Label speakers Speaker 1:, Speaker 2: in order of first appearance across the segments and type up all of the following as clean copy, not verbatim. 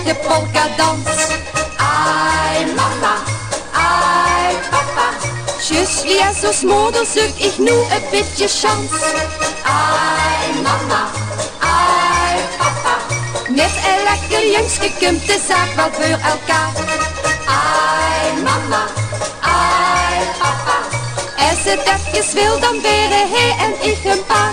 Speaker 1: echte polkadans. Ai mama, ai papa, je suis à zo'n moeder, zoek ik nu een beetje chance. Ai mama, ai papa, met een lekker jongske komt de zaak wel voor elkaar. Ai mama, ai papa, als het even wil dan wäre hij en ik een paar.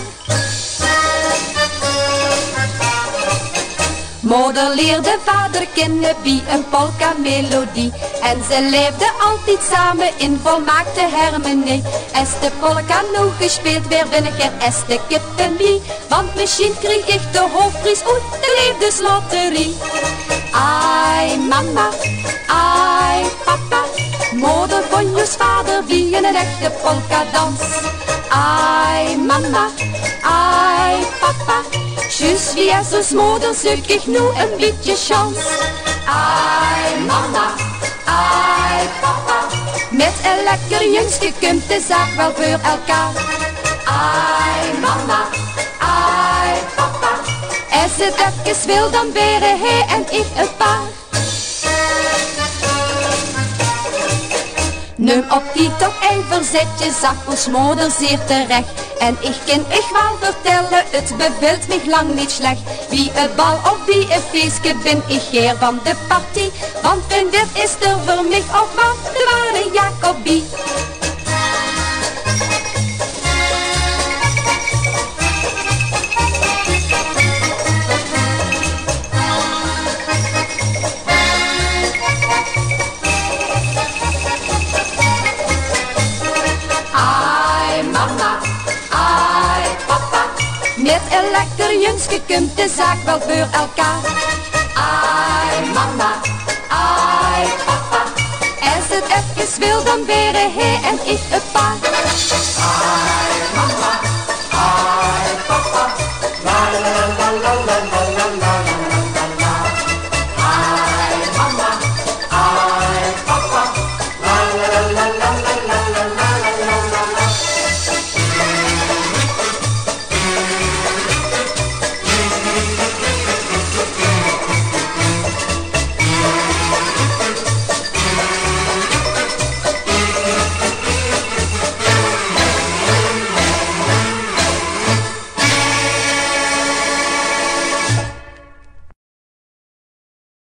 Speaker 1: Moeder leerde vader kennen bij een polka-melodie. En ze leefden altijd samen in volmaakte harmonie. Als de polka nu gespeeld werd, ben ik er als de kippen bij. Want misschien kreeg ik de hoofdprijs uit de levensloterie. Ai mama, ai papa, moeder van je vader wie een echte polkadans. Ai mama, ai papa, je suis à zo'n moeder, zoek ik nu een beetje chance. Ai mama, ai papa, met een lekker jongske komt de zaak wel voor elkaar. Ai mama, ai papa, als het even wil dan wäre hij en ik een paar. Nu op die toch een verzetje zag ons moeder zeer terecht. En ik kan echt wel vertellen, het bevilt me lang niet slecht. Wie een bal of wie een feestje ben ik geer van de partie. Want een dit is er voor mij ook wel de ware Jacobie. Met een lekker jongske komt de zaak wel voor elkaar. Ai mama, ai papa, als het even wil dan wäre hij en ik een paar.
Speaker 2: Ai mama, ai papa, la la la.